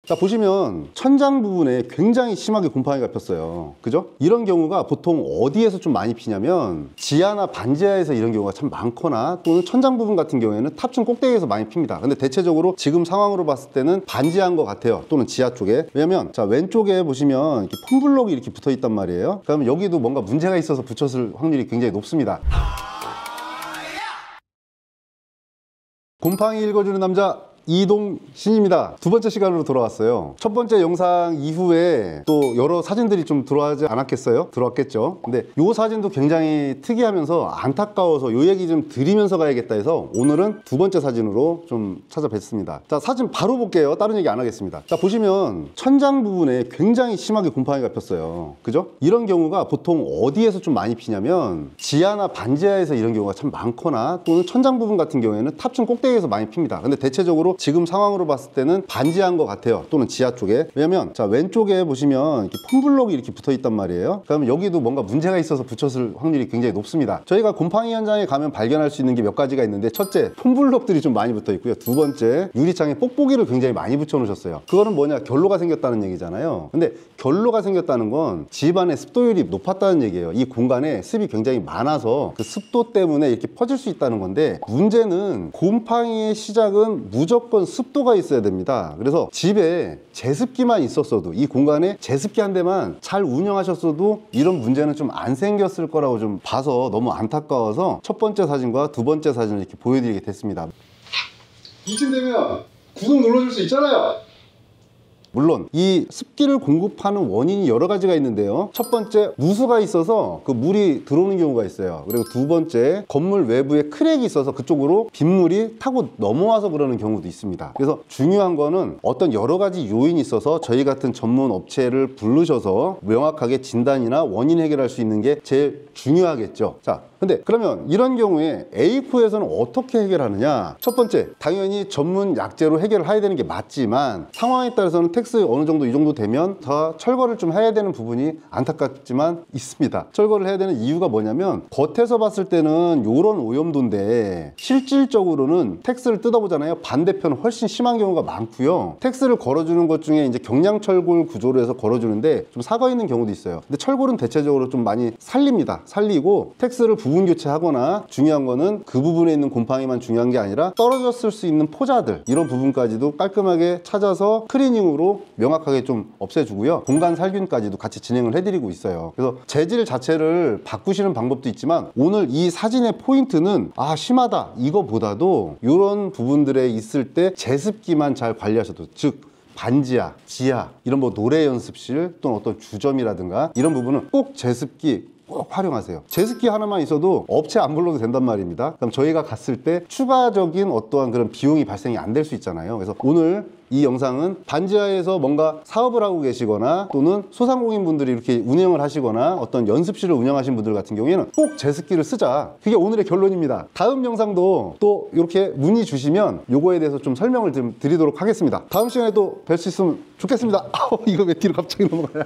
자, 보시면 천장 부분에 굉장히 심하게 곰팡이가 폈어요. 그죠? 이런 경우가 보통 어디에서 좀 많이 피냐면 지하나 반지하에서 이런 경우가 참 많거나 또는 천장 부분 같은 경우에는 탑층 꼭대기에서 많이 핍니다. 근데 대체적으로 지금 상황으로 봤을 때는 반지하인 것 같아요. 또는 지하 쪽에. 왜냐면 자, 왼쪽에 보시면 이렇게 폼블록이 이렇게 붙어 있단 말이에요. 그러면 여기도 뭔가 문제가 있어서 붙였을 확률이 굉장히 높습니다. 곰팡이 읽어주는 남자 이동신입니다. 두 번째 시간으로 돌아왔어요. 첫 번째 영상 이후에 또 여러 사진들이 좀 들어오지 않았겠어요? 들어왔겠죠. 근데 이 사진도 굉장히 특이하면서 안타까워서 이 얘기 좀 드리면서 가야겠다 해서 오늘은 두 번째 사진으로 좀 찾아뵀습니다. 자, 사진 바로 볼게요. 다른 얘기 안 하겠습니다. 자, 보시면 천장 부분에 굉장히 심하게 곰팡이가 폈어요. 그죠? 이런 경우가 보통 어디에서 좀 많이 피냐면 지하나 반지하에서 이런 경우가 참 많거나 또는 천장 부분 같은 경우에는 탑층 꼭대기에서 많이 핍니다. 근데 대체적으로 지금 상황으로 봤을 때는 반지하인 것 같아요. 또는 지하 쪽에. 왜냐면 자, 왼쪽에 보시면 이렇게 폼블록이 이렇게 붙어 있단 말이에요. 그러면 여기도 뭔가 문제가 있어서 붙였을 확률이 굉장히 높습니다. 저희가 곰팡이 현장에 가면 발견할 수 있는 게 몇 가지가 있는데, 첫째, 폼블록들이 좀 많이 붙어 있고요. 두 번째, 유리창에 뽁뽁이를 굉장히 많이 붙여 놓으셨어요. 그거는 뭐냐? 결로가 생겼다는 얘기잖아요. 근데 결로가 생겼다는 건 집안의 습도율이 높았다는 얘기예요. 이 공간에 습이 굉장히 많아서 그 습도 때문에 이렇게 퍼질 수 있다는 건데, 문제는 곰팡이의 시작은 무조건 습도가 있어야 됩니다. 그래서 집에 제습기만 있었어도, 이 공간에 제습기 한 대만 잘 운영하셨어도 이런 문제는 좀 안 생겼을 거라고 좀 봐서 너무 안타까워서 첫 번째 사진과 두 번째 사진을 이렇게 보여드리게 됐습니다. 이쯤 되면 구독 눌러줄 수 있잖아요. 물론 이 습기를 공급하는 원인이 여러 가지가 있는데요. 첫 번째, 누수가 있어서 그 물이 들어오는 경우가 있어요. 그리고 두 번째, 건물 외부에 크랙이 있어서 그쪽으로 빗물이 타고 넘어와서 그러는 경우도 있습니다. 그래서 중요한 거는 어떤 여러 가지 요인이 있어서 저희 같은 전문 업체를 부르셔서 명확하게 진단이나 원인 해결할 수 있는 게 제일 중요하겠죠. 자, 근데 그러면 이런 경우에 A코에서는 어떻게 해결하느냐? 첫 번째, 당연히 전문 약재로 해결을 해야 되는 게 맞지만 상황에 따라서는 텍스 어느 정도 이 정도 되면 더 철거를 좀 해야 되는 부분이 안타깝지만 있습니다. 철거를 해야 되는 이유가 뭐냐면, 겉에서 봤을 때는 요런 오염도인데 실질적으로는 텍스를 뜯어보잖아요. 반대편은 훨씬 심한 경우가 많고요. 텍스를 걸어주는 것 중에 이제 경량철골 구조로 해서 걸어주는데 좀 사가 있는 경우도 있어요. 근데 철골은 대체적으로 좀 많이 살립니다. 살리고 텍스를 부분 교체하거나, 중요한 거는 그 부분에 있는 곰팡이만 중요한 게 아니라 떨어졌을 수 있는 포자들, 이런 부분까지도 깔끔하게 찾아서 클리닝으로 명확하게 좀 없애주고요. 공간 살균까지도 같이 진행을 해드리고 있어요. 그래서 재질 자체를 바꾸시는 방법도 있지만, 오늘 이 사진의 포인트는 심하다 이거보다도 이런 부분들에 있을 때 제습기만 잘 관리하셔도, 즉 반지하, 지하, 이런 뭐 노래 연습실 또는 어떤 주점이라든가 이런 부분은 꼭 제습기 꼭 활용하세요. 제습기 하나만 있어도 업체 안 불러도 된단 말입니다. 그럼 저희가 갔을 때 추가적인 어떠한 그런 비용이 발생이 안 될 수 있잖아요. 그래서 오늘 이 영상은 반지하에서 뭔가 사업을 하고 계시거나 또는 소상공인분들이 이렇게 운영을 하시거나 어떤 연습실을 운영하신 분들 같은 경우에는 꼭 제습기를 쓰자. 그게 오늘의 결론입니다. 다음 영상도 또 이렇게 문의 주시면 요거에 대해서 좀 설명을 좀 드리도록 하겠습니다. 다음 시간에 또 뵐 수 있으면 좋겠습니다. 이거 왜 뒤로 갑자기 넘어가요?